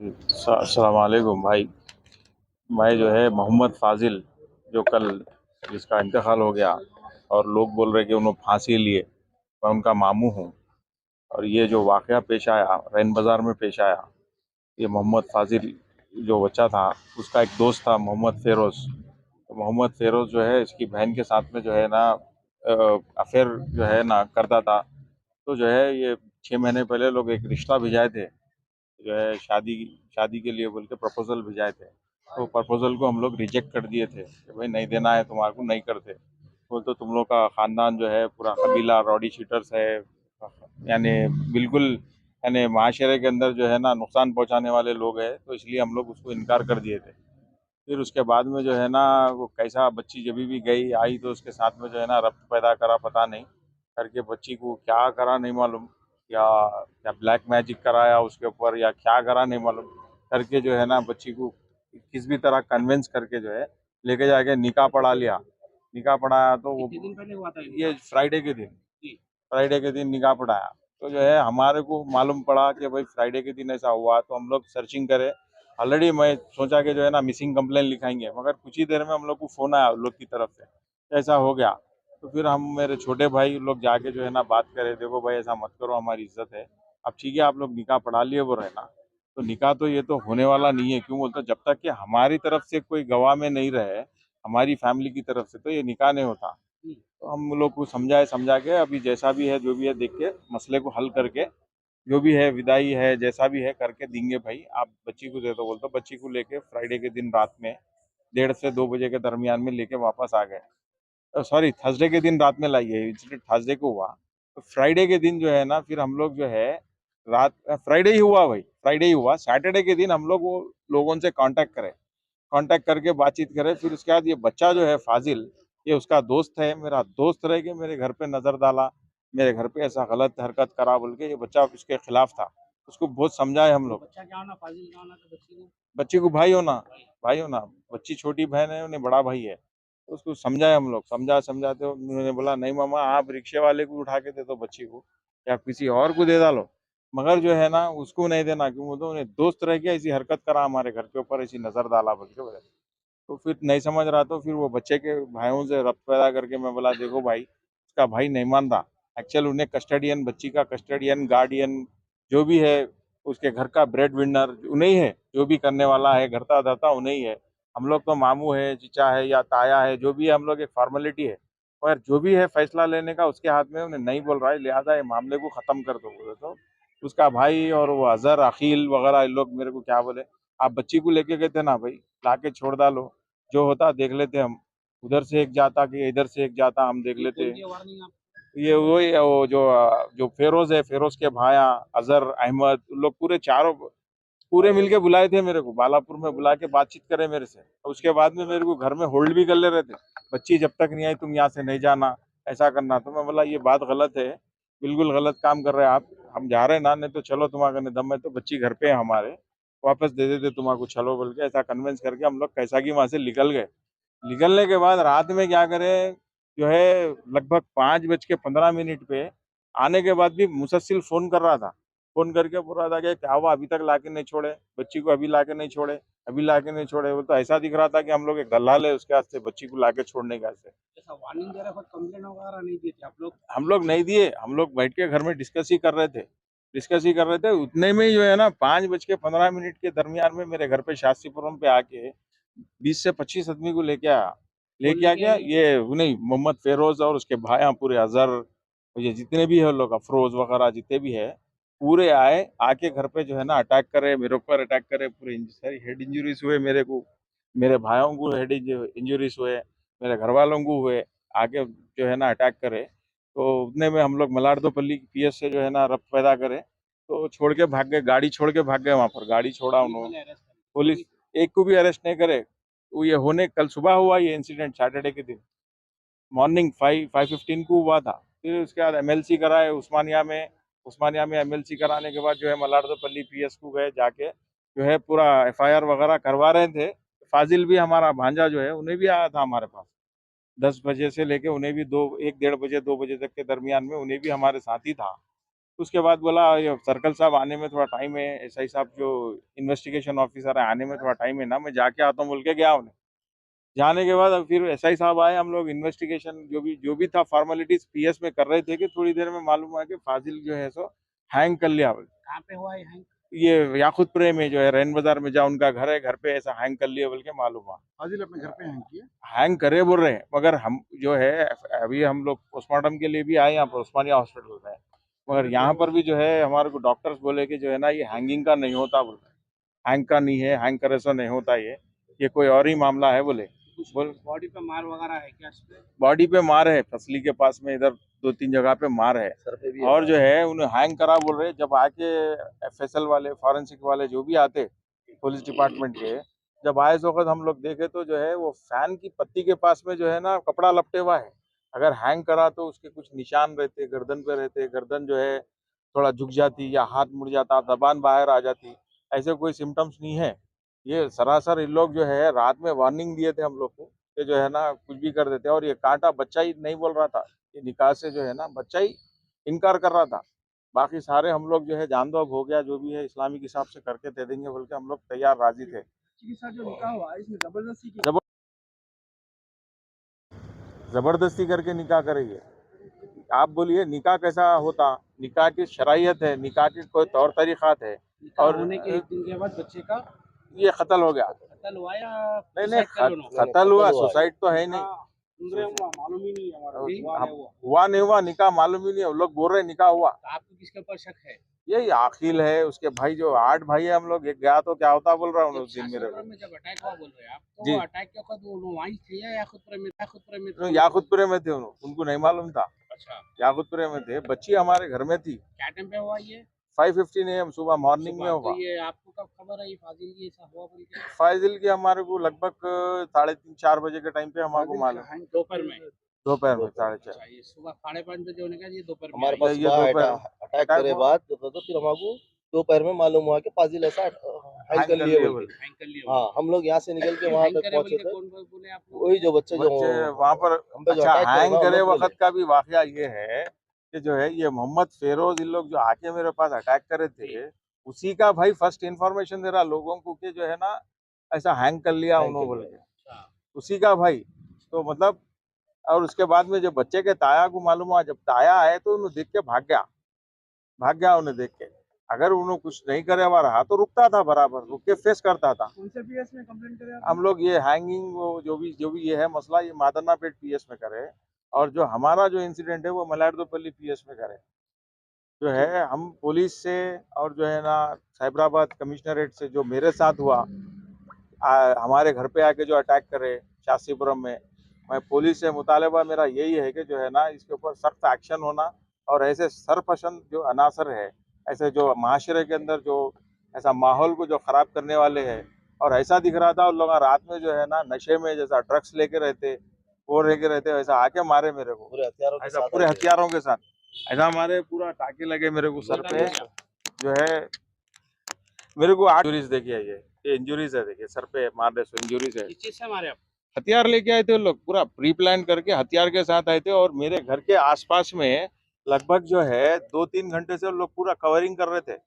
अस्सलाम वालेकुम भाई। मैं जो है मोहम्मद फ़ाज़िल, जो कल जिसका इंतकाल हो गया और लोग बोल रहे कि उन्होंने फांसी लिए, मैं उनका मामू हूँ। और ये जो वाक़या पेश आया रैन बाज़ार में पेश आया, ये मोहम्मद फ़ाज़िल जो बच्चा था, उसका एक दोस्त था मोहम्मद फ़ेरोज़। तो मोहम्मद फ़ेरोज़ जो है इसकी बहन के साथ में जो है ना अफेयर जो है ना करता था। तो जो है ये 6 महीने पहले लोग एक रिश्ता भिजाए थे, जो है शादी शादी के लिए बोल के प्रपोजल भिजाए थे। तो प्रपोजल को हम लोग रिजेक्ट कर दिए थे कि भाई नहीं देना है तुम्हारे को, नहीं करते। बोल तो तुम लोग का खानदान जो है पूरा कबीला रॉडी शीटर्स है, यानी बिल्कुल यानी माशरे के अंदर जो है ना नुकसान पहुंचाने वाले लोग हैं, तो इसलिए हम लोग उसको इनकार कर दिए थे। फिर उसके बाद में जो है ना वो कैसा बच्ची जब भी गई आई तो उसके साथ में जो है ना रब्त पैदा करा, पता नहीं करके बच्ची को क्या करा नहीं मालूम, या क्या ब्लैक मैजिक कराया उसके ऊपर या क्या करा नहीं मालूम, करके जो है ना बच्ची को किस भी तरह कन्विंस करके जो है लेके जाके निकाह पढ़ा लिया। निकाह पढ़ाया तो वो कितने दिन पहले हुआ था ये फ्राइडे के दिन, जी। फ्राइडे के दिन निकाह पढ़ाया। तो जो है हमारे को मालूम पड़ा कि भाई फ्राइडे के दिन ऐसा हुआ, तो हम लोग सर्चिंग करे। ऑलरेडी मैं सोचा कि जो है ना मिसिंग कंप्लेन लिखाएंगे, मगर कुछ ही देर में हम लोग को फ़ोन आया उन लोग की तरफ से कि ऐसा हो गया। तो फिर हम मेरे छोटे भाई लोग जाके जो है ना बात करे, देखो भाई ऐसा मत करो, हमारी इज्जत है। अब ठीक है आप लोग निकाह पढ़ा लिए वो रहना, तो निकाह तो ये तो होने वाला नहीं है। क्यों बोलते, जब तक कि हमारी तरफ से कोई गवाह में नहीं रहे, हमारी फैमिली की तरफ से, तो ये निकाह नहीं होता। जी। तो हम लोग को समझाए, समझा के अभी जैसा भी है जो भी है देख के मसले को हल करके जो भी है विदाई है जैसा भी है करके देंगे भाई। आप बच्ची को दे दो बोलते, बच्ची को लेके फ्राइडे के दिन रात में 1:30 से 2 बजे के दरमियान में लेके वापस आ गए। सॉरी, थर्सडे के दिन रात में लाई है, इंसिडेंट थर्सडे को हुआ। तो फ्राइडे के दिन जो है ना फिर हम लोग जो है रात फ्राइडे ही हुआ भाई, फ्राइडे ही हुआ। सैटरडे के दिन हम लोग वो लोगों से कांटेक्ट करें, कांटेक्ट करके बातचीत करें। फिर उसके बाद ये बच्चा जो है फाजिल, ये उसका दोस्त है, मेरा दोस्त रह के मेरे घर पे नजर डाला, मेरे घर पे ऐसा गलत हरकत करा बोल के ये बच्चा उसके खिलाफ था। उसको बहुत समझाए हम लोग। बच्चा क्या होना, फाजिल क्या होना था बच्चे को? बच्ची को भाई होना, भाई होना। बच्ची छोटी बहन है, उन्हें बड़ा भाई है। तो उसको समझाए हम लोग, समझाते उन्होंने बोला नहीं मामा, आप रिक्शे वाले को उठा के दे दो बच्ची को, या किसी और को दे डालो, मगर जो है ना उसको नहीं देना। क्यों बोलते, उन्हें दोस्त रह के ऐसी हरकत करा हमारे घर के ऊपर, ऐसी नजर डाला बोल के बोले। तो फिर नहीं समझ रहा, तो फिर वो बच्चे के भाइयों से रब्त पैदा करके मैं बोला देखो भाई, उसका भाई नहीं मान रहा। एक्चुअल उन्हें कस्टडियन, बच्ची का कस्टडियन गार्डियन जो भी है, उसके घर का ब्रेड विनर उन्हें ही है, जो भी करने वाला है घरता धरता उन्हें ही है। हम लोग तो मामू है, चीचा है या ताया है, जो भी है हम लोग एक फॉर्मेलिटी है। पर जो भी है फैसला लेने का उसके हाथ में, उन्हें नहीं बोल रहा है, लिहाजा ये मामले को खत्म कर दो बोले। तो उसका भाई और वो अजहर अकील वगैरह ये लोग मेरे को क्या बोले, आप बच्ची को लेके गए थे ना भाई, लाके छोड़ डालो, जो होता देख लेते हम। उधर से एक जाता कि इधर से एक जाता, हम देख ये लेते। कौन दिया वार्निंग आप? ये वही है, वो जो फेरोज है, फेरोज के भाया अजहर अहमद, उन लोग पूरे चारों पूरे मिलके बुलाए थे मेरे को, बालापुर में बुला के बातचीत करे मेरे से। और उसके बाद में मेरे को घर में होल्ड भी कर ले रहे थे, बच्ची जब तक नहीं आई तुम यहाँ से नहीं जाना, ऐसा करना। तो मैं बोला ये बात गलत है, बिल्कुल गलत काम कर रहे हैं आप। हम जा रहे हैं ना, नहीं तो चलो तुम्हारे दम है तो बच्ची घर पे है हमारे, वापस दे देते तुम्हारे, चलो बोल के ऐसा कन्विंस करके हम लोग कैसा कि वहां से निकल गए। निकलने के बाद रात में क्या करें, जो है लगभग 5:15 पे आने के बाद भी मुसलसिल फोन कर रहा था। फोन करके बोल रहा था कि क्या हुआ, अभी तक लाके नहीं छोड़े बच्ची को, अभी लाके नहीं छोड़े, अभी लाके नहीं छोड़े। वो तो ऐसा दिख रहा था कि हम लोग एक दलाल है उसके हाथ से बच्ची को लाके छोड़ने का से। ऐसा वार्निंग दे रहा था, कंप्लेंट वगैरह नहीं दिए थे आप लोग? हम लोग नहीं दिए, हम लोग बैठ के घर में डिस्कस ही कर रहे थे, डिस्कस ही कर रहे थे। उतने में ही जो है ना 5:15 के दरमियान में मेरे घर पे शास्त्रीपुरम पे आके 20 से 25 आदमी को लेके आया। कौन लेके आ लेके गया आए? ये वो नहीं, मोहम्मद फेरोज और उसके भाई पूरे अजहर, ये जितने भी है लोग, अफरोज वगैरह जितने भी है, पूरे आए। आके घर पे जो है ना अटैक करे, मेरे ऊपर अटैक करे, पूरे सारी हेड इंजरीज हुए मेरे को, मेरे भाइयों को हेड इंजरीज हुए, मेरे घर वालों को हुए। आके जो है ना अटैक करे, तो उतने में हम लोग मलारदोपल्ली पीएस से जो है ना रब्त पैदा करे, तो छोड़ के भाग गए, गाड़ी छोड़ के भाग गए। वहां पर गाड़ी छोड़ा पुलिस उन्होंने, वाले अरेस्ट कर पुलिस पुलिस? एक को भी अरेस्ट नहीं करे। वो ये होने कल सुबह हुआ ये इंसिडेंट, सैटरडे के दिन मॉर्निंग 5:15 को हुआ था। फिर उसके बाद एमएलसी कराए उस्मानिया में, उस्मानिया में एमएलसी कराने के बाद जो है मलारदोपल्ली पीएस को गए, जाके जो है पूरा एफआईआर वगैरह करवा रहे थे। फाजिल भी हमारा भांजा जो है, उन्हें भी आया था हमारे पास 10 बजे से लेके, उन्हें भी 1 डेढ़ बजे 2 बजे तक के दरमियान में उन्हें भी हमारे साथ ही था। उसके बाद बोला ये सर्कल साहब आने में थोड़ा टाइम है, एसआई साहब जो इन्वेस्टिगेशन ऑफिसर है आने में थोड़ा टाइम है ना, मैं जाके आता हूँ बोल के गया उन्हें। जाने के बाद अब फिर एसआई साहब आए, हम लोग इन्वेस्टिगेशन जो भी था फॉर्मेलिटीज पीएस में कर रहे थे कि थोड़ी देर में मालूम हुआ कि फाजिल जो है सो हैंग कर लिया। कहाँ पे हुआ है हैंग? ये याकुतपुरे में जो है रैन बाजार में जहाँ उनका घर है, घर पे ऐसा हैंग कर लिया बोल के मालूम हुआ। फाजिल अपने घर पे हैंग किया? हैंग करे बोल रहे हैं, मगर हम जो है अभी हम लोग पोस्टमार्टम के लिए भी आए यहाँ पर उस्मानिया हॉस्पिटल में, मगर यहाँ पर भी जो है हमारे को डॉक्टर्स बोले कि जो है ना ये हैंगिंग का नहीं होता बोल रहे, हैंग का नहीं है, हैंग करे से नहीं होता, ये कोई और ही मामला है बोले। बोल बॉडी पे मार वगैरह है क्या इस पे? बॉडी पे मार है, फसली के पास में इधर 2-3 जगह पे मार है, सर पे भी और जो है उन्हें हैंग करा बोल रहे। जब आके एफएसएल वाले फॉरेंसिक वाले जो भी आते पुलिस डिपार्टमेंट के, जब आए इस वक्त हम लोग देखे तो जो है वो फैन की पत्ती के पास में जो है ना कपड़ा लपटे हुआ है। अगर हैंग करा तो उसके कुछ निशान रहते, गर्दन पे रहते, गर्दन जो है थोड़ा झुक जाती या हाथ मुड़ जाता, जबान बाहर आ जाती, ऐसे कोई सिम्टम्स नहीं है। ये सरासर इन लोग जो है रात में वार्निंग दिए थे हम लोग को कि जो है ना कुछ भी कर देते हैं, और ये कांटा बच्चा ही नहीं बोल रहा था, ये निकाह से जो है ना बच्चा ही इनकार कर रहा था। बाकी सारे हम लोग जो है जान दो अब हो गया, जो भी है इस्लामिक हिसाब से करके दे देंगे बोल के हम लोग तैयार राजी थे। के साथ जो निकाह हुआ इसमें जबरदस्ती की? जबरदस्ती करके निकाह करेंगे। आप बोलिए निकाह कैसा होता? निकाह की शरायत है, निकाह की कोई तौर तरीक़ात है, निकाह और होने के एक दिन के बाद बच्चे का ये कत्ल हो गया। कत्ल हुआ या नहीं, suicide कर लो? कत्ल हुआ, सुसाइड तो है नहीं। हुआ मालूम ही नहीं है हमारा। हुआ नहीं हुआ, निकाह मालूम ही नहीं है, लोग बोल रहे निकाह हुआ। तो आपको किसके ऊपर शक है? यही आखिल है, उसके भाई जो 8 भाई है हम लोग, एक गया तो क्या होता बोल रहा हूँ उस दिन मेरे को। में जब अटैक हुआ बोल रहे हैं आप, तो जी। वो अटैक के वक्त वो वहीं थे या याकुतपुरे में? याकुतपुरे में थे? याकुतपुरे में थे, उनको नहीं मालूम था, अच्छा, याकुतपुरे में थे। बच्ची हमारे घर में थी। क्या टाइम पे हुआ ये? 5:15 AM सुबह मॉर्निंग में सुबह। हुआ। तो ये आपको कब खबर है ये फाजिल की ऐसा हुआ बोल के? फाजिल की हमारे को लगभग 3:30-4 बजे के टाइम पे हमारे मालूम, दोपहर में? दोपहर में 4:30। अच्छा, ये सुबह 5:30 बजे होने का, ये दोपहर में हमारे आई। पास ये सुबह दोपहर अटैक करे हुआ। बाद तो फिर हमको दोपहर में मालूम हुआ कि फाजिल ऐसा हैंग कर लिए बोल के। हैंग कर लिए हाँ, हम लोग यहाँ से निकल के वहाँ हैंग तक करे बोल पहुंचे के थे। कौन बोले आप लोग? वही जो बच्चे जो बच्चे वहाँ पर। हम पे जो अच्छा, अटैक हैंग करा करे हम लोग वक्त का भी वाकया ये है कि जो है ये मोहम्मद फेरोज इन लोग जो आके मेरे पास अटैक करे थे, उसी का भाई फर्स्ट इन्फॉर्मेशन दे रहा लोगों को कि जो है ना ऐसा हैंग कर लिया हैंग उन्होंने कर बोल लिया। के, उसी का भाई। तो मतलब, और उसके बाद में जब बच्चे के ताया को मालूम हुआ, जब ताया आए तो उन्हें देख के भाग गया उन्हें देख के। अगर उन्होंने कुछ नहीं करे हुआ रहा तो रुकता था, बराबर रुक के फेस करता था। कौन से पीएस में कंप्लेंट करे हम लोग ये हैंगिंग वो जो भी ये है मसला, ये मादरनापेट पीएस में करे, और जो हमारा जो इंसिडेंट है वो मलारदोपल्ली पीएस में करे। जो है हम पुलिस से और जो है ना साइबराबाद कमिश्नरेट से जो मेरे साथ हुआ, हमारे घर पे आके जो अटैक करे शास्त्रीपुरम में, मैं पुलिस से मुतालबा मेरा यही है कि जो है ना इसके ऊपर सख्त एक्शन होना, और ऐसे सरपसंद जो अनासर है, ऐसे जो माशरे के अंदर जो ऐसा माहौल को जो ख़राब करने वाले हैं, और ऐसा दिख रहा था उन लोग रात में जो है ना नशे में जैसा ड्रग्स लेके रहते, वो लेके रहते, वैसा आके मारे मेरे को पूरे हथियारों के ऐसा साथ पूरे आए थे। हथियारों के साथ, ऐसा हमारे पूरा टाके लगे मेरे को सर पे। जो है मेरे को 8 इंजुरीज देखी है, ये इंजुरीज है, देखिए सर पे मारने से इंजुरीज है। किस चीज से मारे आप? हथियार लेके आए थे वो लोग, पूरा प्री प्लान करके हथियार के साथ आए थे, और मेरे घर के आसपास में लगभग जो है 2-3 घंटे से वो लोग पूरा कवरिंग कर रहे थे।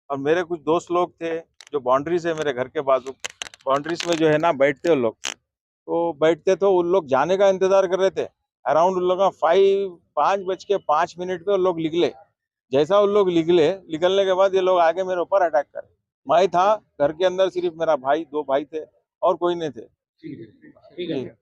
और मेरे कुछ दोस्त लोग थे जो बाउंड्रीज है मेरे घर के बाजू, बाउंड्रीज में जो है ना बैठते वो लोग, तो बैठते तो उन लोग जाने का इंतजार कर रहे थे। अराउंड उन लोग 5:05 पे वो लोग निकले। जैसा उन लोग निकलने के बाद ये लोग आगे मेरे ऊपर अटैक करे। मैं था घर के अंदर, सिर्फ मेरा भाई, 2 भाई थे और कोई नहीं थे। ठीक है।